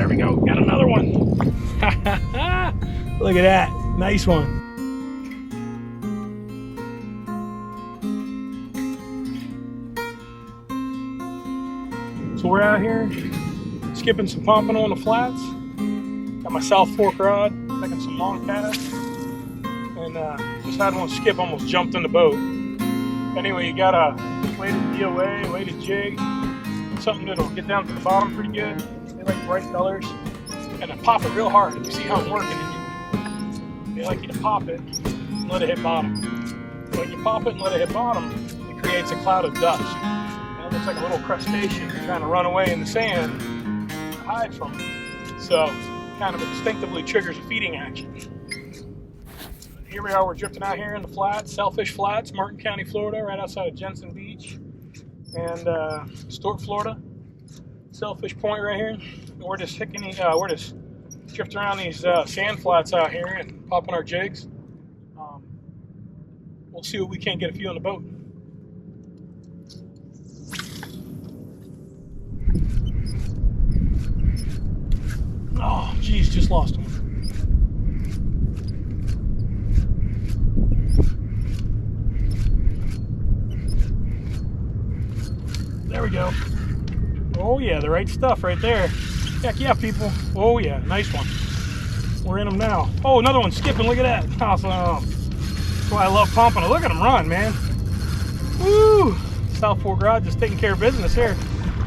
There we go. Got another one. Look at that. Nice one. So we're out here skipping some pompano on the flats. Got my South Fork rod, taking some long cast, and just had one skip, almost jumped in the boat. Anyway, you gotta weighted DOA, weighted jig, something that'll get down to the bottom pretty good. They like bright colors, and then pop it real hard. You see how I'm working it. They like you to pop it and let it hit bottom. When you pop it and let it hit bottom, it creates a cloud of dust. It looks like a little crustacean trying to run away in the sand to hide from it. So, kind of instinctively triggers a feeding action. Here we are, we're drifting out here in the flats, Sailfish Flats, Martin County, Florida, right outside of Jensen Beach and Stuart, Florida. Sailfish Point right here. And we're just drifting around these sand flats out here and popping our jigs. We'll see what we can get a few on the boat. Oh, geez, just lost one. There we go. Oh yeah, the right stuff right there. Heck yeah, people. Oh yeah, nice one. We're in them now. Oh, another one skipping. Look at that. Awesome. That's why I love pompano. Look at them run, man. Woo! South Fork rod just taking care of business here.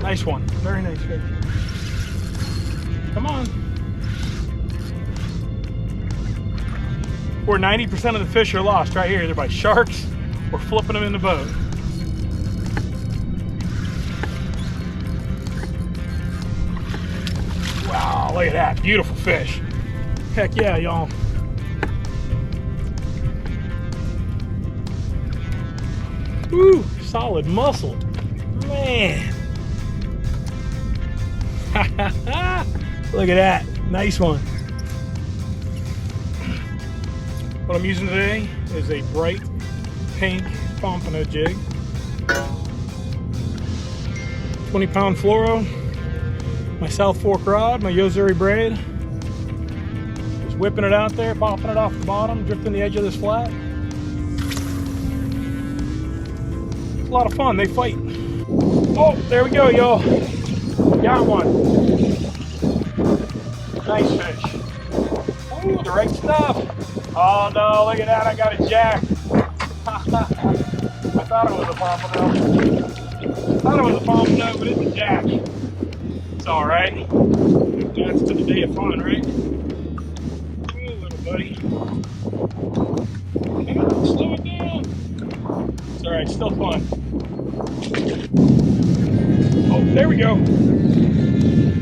Nice one. Very nice fish. Come on. Where 90% of the fish are lost right here, either by sharks or flipping them in the boat. Wow, look at that. Beautiful fish. Heck yeah, y'all. Woo, solid muscle. Man. Look at that. Nice one. What I'm using today is a bright pink pompano jig. 20-pound fluoro. My South Fork rod, my Yozuri braid. Just whipping it out there, popping it off the bottom, drifting the edge of this flat. It's a lot of fun, they fight. Oh, there we go, y'all. Got one. Nice fish. Ooh, the right stuff. Oh no, look at that, I got a jack. I thought it was a pompano, but it's a jack. It's all right. That's to the day of fun, right? Ooh, little buddy. Come on, slow it down. It's all right, still fun. Oh, there we go.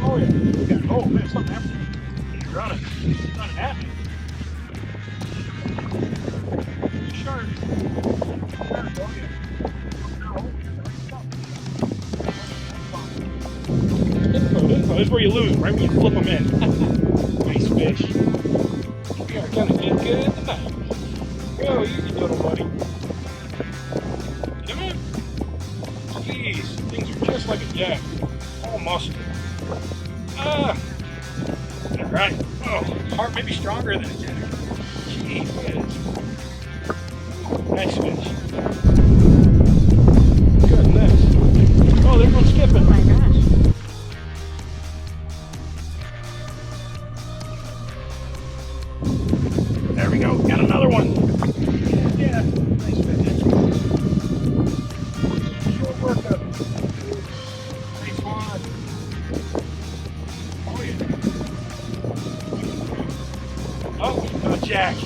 Oh yeah. Oh man, something happened. He's running. He's running at me. Shark. There we go. This is where you lose them, right when you flip them in. Nice fish. We are gonna get good tonight. Go, easy little buddy. Come on. Jeez, things are just like a jack. All muscle. Alright. Oh, heart may be stronger than a jack. Jeez, nice fish. Goodness. Oh, there's one skipping. Oh my gosh. There we go. Got another one. Yeah. Nice fish. Short workup. Nice one. Oh yeah. Oh, got a jack.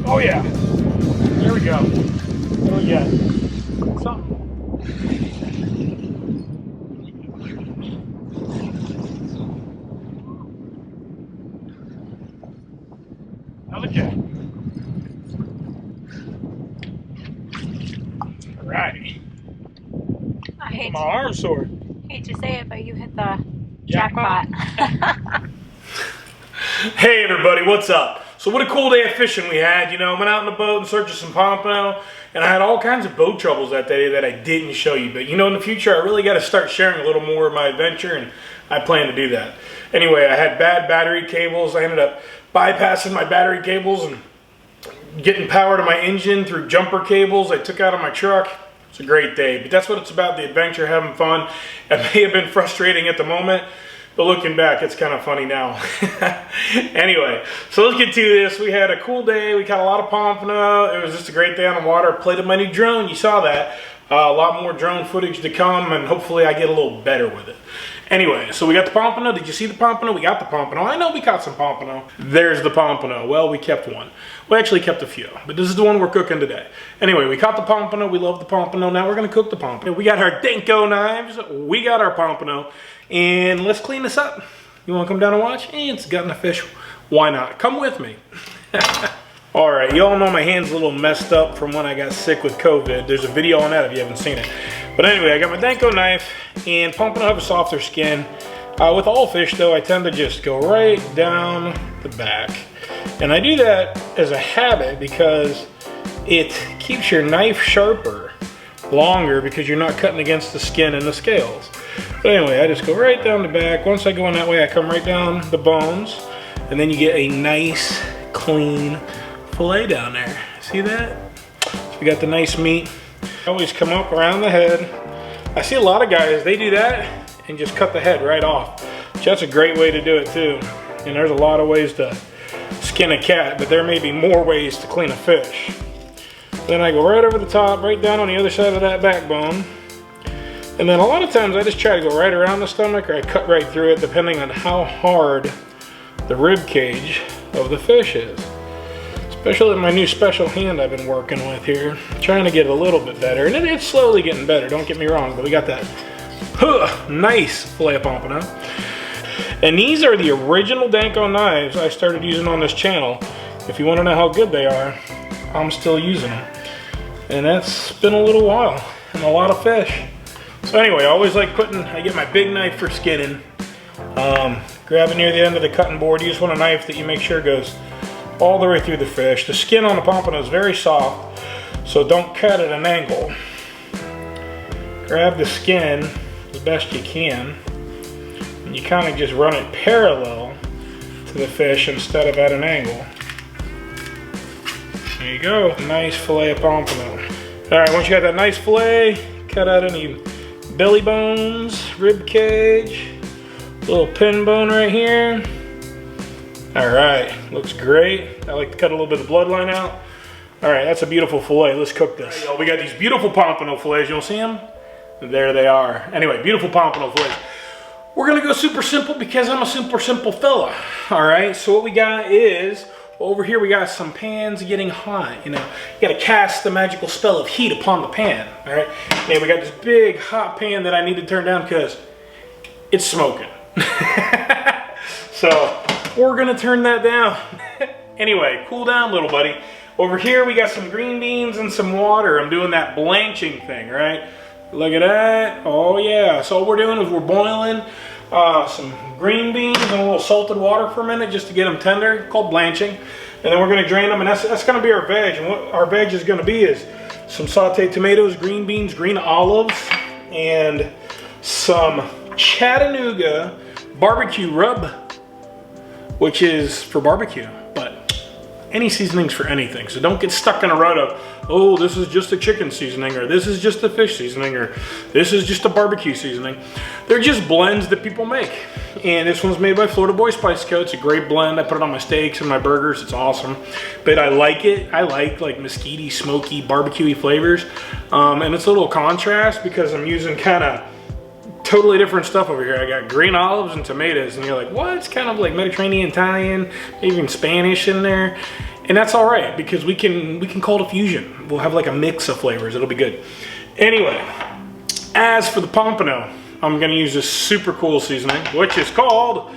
Oh yeah. There we go. Oh yeah. Something. Another jack. All right. My arm's sore. Hate to say it, but you hit the jackpot. Hey everybody, what's up? So what a cool day of fishing we had, you know, went out in the boat in search of some pompano, And I had all kinds of boat troubles that day that I didn't show you. But you know, in the future, I really got to start sharing a little more of my adventure, and I plan to do that. Anyway, I had bad battery cables. I ended up bypassing my battery cables and getting power to my engine through jumper cables I took out of my truck. It's a great day, but that's what it's about, the adventure, having fun. It may have been frustrating at the moment, but looking back, it's kind of funny now. Anyway, so let's get to this. We had a cool day. We caught a lot of pompano. It was just a great day on the water. Played with my new drone. You saw that. A lot more drone footage to come, and hopefully I get a little better with it. Anyway, so we got the pompano. Did you see the pompano? We got the pompano. I know we caught some pompano. There's the pompano. Well, we kept one. We actually kept a few, but this is the one we're cooking today. Anyway, we caught the pompano. We love the pompano. Now we're going to cook the pompano. We got our Denko knives. We got our pompano. And let's clean this up. You want to come down and watch? It's gotten a fish. Why not? Come with me. All right, you all know my hand's a little messed up from when I got sick with COVID. There's a video on that if you haven't seen it. But anyway, I got my Denko knife, and pompano have a softer skin. With all fish though, I tend to just go right down the back. And I do that as a habit because it keeps your knife sharper longer because you're not cutting against the skin and the scales. But anyway, I just go right down the back. Once I go in that way, I come right down the bones, and then you get a nice, clean fillet down there. See that? So we got the nice meat. I always come up around the head. I see a lot of guys, they do that and just cut the head right off. So that's a great way to do it too. And there's a lot of ways to skin a cat, but there may be more ways to clean a fish. Then I go right over the top, right down on the other side of that backbone. And then a lot of times I just try to go right around the stomach, or I cut right through it depending on how hard the rib cage of the fish is. Especially my new special hand I've been working with here. Trying to get a little bit better. And it's slowly getting better, don't get me wrong, but we got that nice filet of pompano. And these are the original Denko knives I started using on this channel. If you want to know how good they are, I'm still using them. And that's been a little while and a lot of fish. So anyway, I always like I get my big knife for skinning. Grab it near the end of the cutting board. You just want a knife that you make sure goes all the way through the fish. The skin on the pompano is very soft, so don't cut at an angle. Grab the skin as best you can, and you kind of just run it parallel to the fish instead of at an angle. There you go, nice fillet of pompano. All right, once you got that nice fillet, cut out any belly bones, rib cage, little pin bone right here. All right, looks great. I like to cut a little bit of bloodline out. All right, that's a beautiful fillet. Let's cook this. We got these beautiful pompano fillets. You'll see them? There they are. Anyway, beautiful pompano fillets. We're gonna go super simple because I'm a super simple fella. All right, so what we got is, over here we got some pans getting hot. You know, you gotta cast the magical spell of heat upon the pan. All right, and we got this big hot pan that I need to turn down because it's smoking. So we're gonna turn that down. Anyway, cool down, little buddy. Over here we got some green beans and some water. I'm doing that blanching thing, right? Look at that. Oh yeah. So what we're doing is we're boiling some green beans in a little salted water for a minute just to get them tender, called blanching. And then we're gonna drain them, and that's gonna be our veg. And what our veg is gonna be is some sauteed tomatoes, green beans, green olives, and some Chattanooga barbecue rub, which is for barbecue, but any seasonings for anything. So don't get stuck in a rut of, oh, this is just a chicken seasoning, or this is just a fish seasoning, or this is just a barbecue seasoning. They're just blends that people make. And this one's made by Florida Boy Spice Co. It's a great blend. I put it on my steaks and my burgers. It's awesome. But I like it. I like mesquite-y, smoky, barbecue-y flavors. And it's a little contrast because I'm using kind of totally different stuff over here. I got green olives and tomatoes, and you're like, what? It's kind of like Mediterranean, Italian, even Spanish in there. And that's all right because we can call it a fusion. We'll have like a mix of flavors. It'll be good. Anyway, as for the pompano, I'm gonna use this super cool seasoning, which is called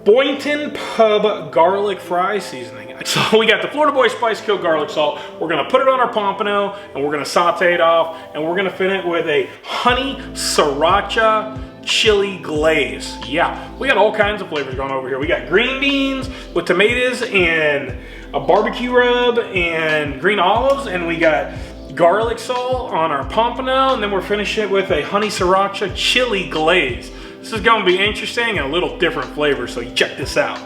Boynton Pub Garlic Fry Seasoning. So we got the Florida Boy Spice Co. garlic salt. We're gonna put it on our pompano and we're gonna saute it off, and we're gonna fin it with a honey sriracha chili glaze. Yeah, we got all kinds of flavors going over here. We got green beans with tomatoes and a barbecue rub and green olives, and we got garlic salt on our pompano, and then we're finishing it with a honey sriracha chili glaze. This is gonna be interesting and a little different flavor, so you check this out.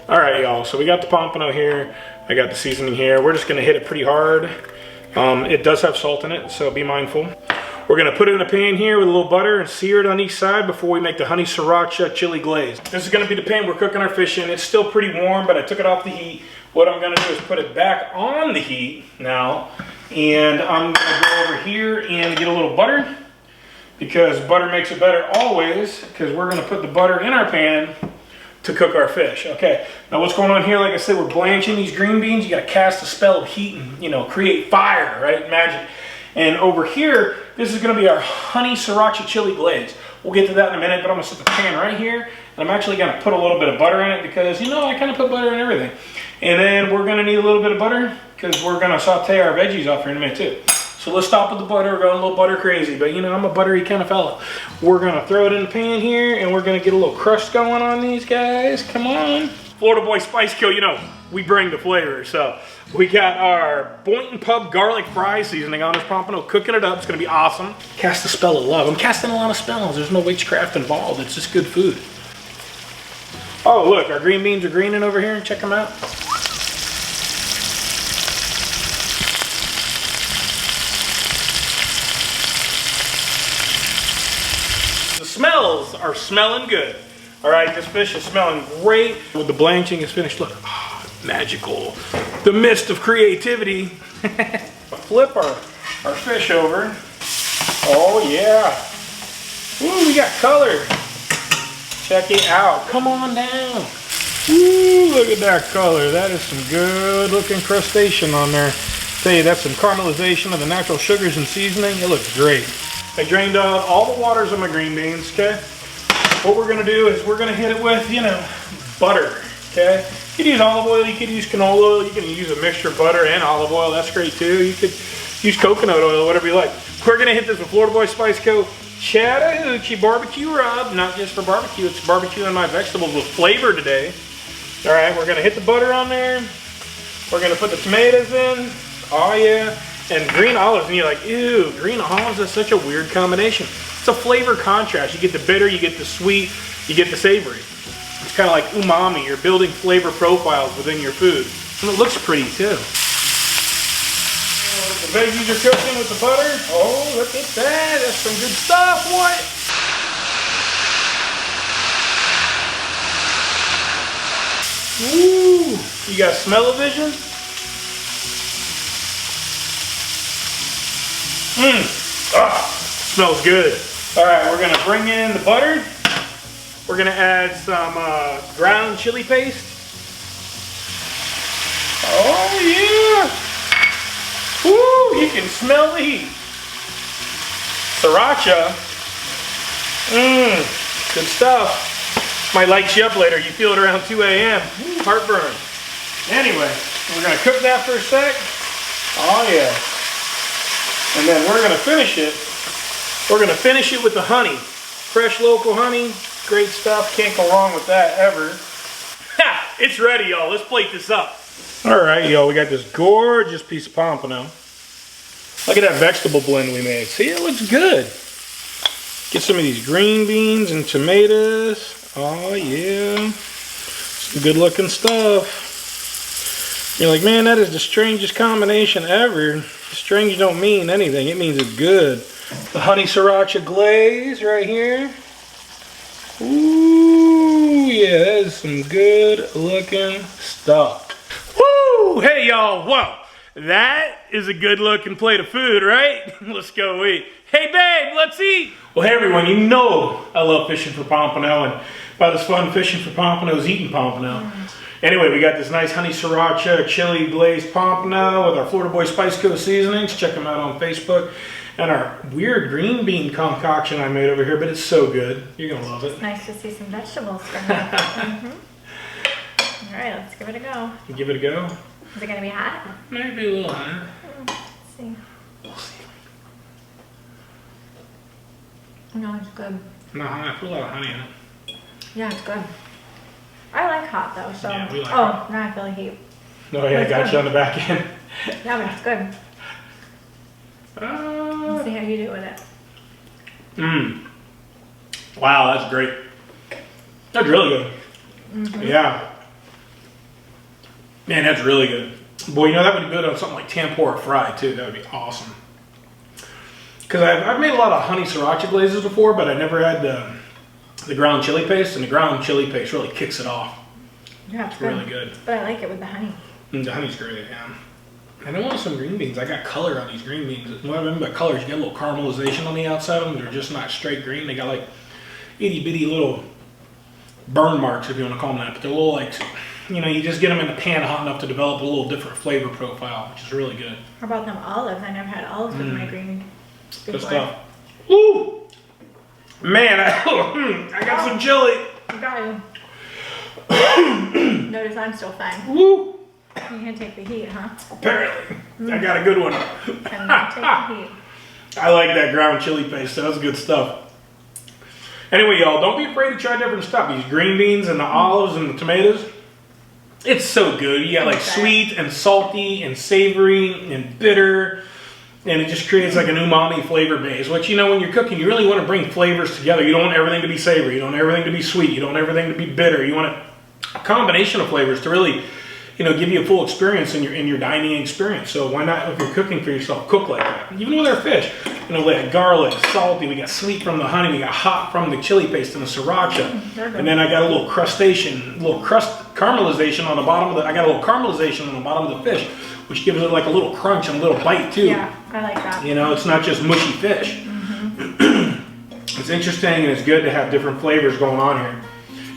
All right, y'all, so we got the pompano here. I got the seasoning here. We're just gonna hit it pretty hard. It does have salt in it, so be mindful. We're gonna put it in a pan here with a little butter and sear it on each side before we make the honey sriracha chili glaze. This is gonna be the pan we're cooking our fish in. It's still pretty warm, but I took it off the heat. What I'm gonna do is put it back on the heat now, and I'm gonna go over here and get a little butter, because butter makes it better always, because we're gonna put the butter in our pan to cook our fish. Okay, now what's going on here, like I said, we're blanching these green beans. You gotta cast a spell of heat and, you know, create fire, right? Magic. And over here, this is gonna be our honey sriracha chili glaze. We'll get to that in a minute, but I'm gonna set the pan right here, and I'm actually gonna put a little bit of butter in it because, you know, I kind of put butter in everything. And then we're gonna need a little bit of butter because we're gonna saute our veggies off here in a minute too. So let's stop with the butter. We're going a little butter crazy, but you know, I'm a buttery kind of fella. We're gonna throw it in the pan here, and we're gonna get a little crust going on these guys. Come on. Florida Boy Spice Kill, you know, we bring the flavor. So we got our Boynton Pub garlic fry seasoning on this pompano, cooking it up. It's gonna be awesome. Cast the spell of love. I'm casting a lot of spells. There's no witchcraft involved. It's just good food. Oh, look, our green beans are greening over here. Check them out. The smells are smelling good. All right, this fish is smelling great. With the blanching is finished, look, oh, magical. The mist of creativity. Flip our fish over. Oh yeah. Ooh, we got color. Check it out. Come on down. Ooh, look at that color. That is some good looking crustacean on there. Tell you, that's some caramelization of the natural sugars and seasoning. It looks great. I drained out all the waters of my green beans, okay? What we're gonna do is we're gonna hit it with, you know, butter, okay? You can use olive oil, you could use canola oil, you can use a mixture of butter and olive oil, that's great too. You could use coconut oil, whatever you like. We're gonna hit this with Florida Boy Spice Co. Chattahoochee barbecue rub, not just for barbecue, it's barbecuing my vegetables with flavor today. All right, we're gonna hit the butter on there. We're gonna put the tomatoes in, oh yeah. And green olives, and you're like, ew, green olives is such a weird combination. It's a flavor contrast. You get the bitter, you get the sweet, you get the savory. It's kind of like umami. You're building flavor profiles within your food. And it looks pretty too. The veggies are cooking with the butter. Oh, look at that. That's some good stuff. What? Ooh, you got smell-o-vision? Smells good. All right, we're gonna bring in the butter. We're gonna add some ground chili paste. Oh yeah! Woo! You can smell the heat. Sriracha. Good stuff. Might light you up later. You feel it around 2 a.m. Heartburn. Anyway, we're gonna cook that for a sec. Oh yeah. And then we're gonna finish it. We're gonna finish it with the honey. Fresh local honey, great stuff. Can't go wrong with that ever. Ha! It's ready, y'all. Let's plate this up. All right, y'all. We got this gorgeous piece of pompano. Look at that vegetable blend we made. See, it looks good. Get some of these green beans and tomatoes. Oh yeah, some good looking stuff. You're like, man, that is the strangest combination ever. Strange don't mean anything. It means it's good. The honey sriracha glaze right here. Ooh, yeah, that is some good looking stuff. Woo! Hey, y'all. Whoa. That is a good looking plate of food, right? Let's go eat. Hey, babe, let's eat. Well, hey, everyone. You know I love fishing for pompano. And by this fun fishing for pompano is eating pompano. Anyway, we got this nice honey sriracha chili glazed pompano with our Florida Boy Spice Co. seasonings. Check them out on Facebook. And our weird green bean concoction I made over here, but it's so good. You're going to love it. It's nice to see some vegetables from you. All right, let's give it a go. Give it a go. Is it going to be hot? Maybe a little hotter. Let's see. We'll see. No, it's good. No, I put a lot of honey in it. Yeah, it's good. I like hot though, so. Yeah, we like hot. Now I feel like heat. Oh yeah, I got you on the back end. Yeah, but it's good. Let's see how you do with it. Wow, that's great. That's really good. Yeah. Man, that's really good. Boy, you know, that would be good on something like tempura fried too. That would be awesome. Because I've made a lot of honey sriracha glazes before, but I never had the ground chili paste, and the ground chili paste really kicks it off. Yeah, it's really good. But I like it with the honey. The honey's great, yeah. And I want some green beans. I got color on these green beans. What I mean by color is you get a little caramelization on the outside of them. They're just not straight green. They got like itty bitty little burn marks, if you want to call them that. But they're a little like, you know, you just get them in the pan hot enough to develop a little different flavor profile, which is really good. How about them olives? I never had olives with my green before. Good stuff. Woo! Man, I got some chili. I got you. Notice I'm still fine. Woo! You can take the heat, huh? Apparently. I got a good one. Can take the heat. I like that ground chili paste. That's good stuff. Anyway, y'all, don't be afraid to try different stuff. These green beans and the olives and the tomatoes. It's so good. You got like sweet and salty and savory and bitter. And it just creates like an umami flavor base, which, you know, when you're cooking, you really want to bring flavors together. You don't want everything to be savory. You don't want everything to be sweet. You don't want everything to be bitter. You want a combination of flavors to really, you know, give you a full experience in your dining experience. So why not, if you're cooking for yourself, cook like that. Even with our fish, you know, we had garlic, salty, we got sweet from the honey, we got hot from the chili paste and the sriracha. And then I got a little caramelization on the bottom of the, I got a little caramelization on the bottom of the fish, which gives it like a little crunch and a little bite too. Yeah, I like that. You know, it's not just mushy fish. It's interesting and it's good to have different flavors going on here.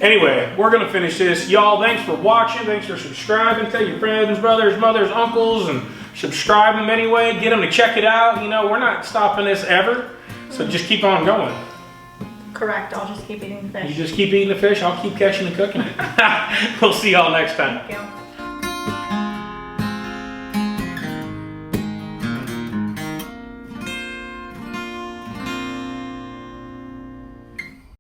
Anyway, we're going to finish this. Y'all, thanks for watching. Thanks for subscribing. Tell your friends, brothers, mothers, uncles, and subscribe them anyway. Get them to check it out. You know, we're not stopping this ever. So just keep on going. Correct. I'll just keep eating the fish. You just keep eating the fish. I'll keep catching and cooking it. We'll see y'all next time. Thank you.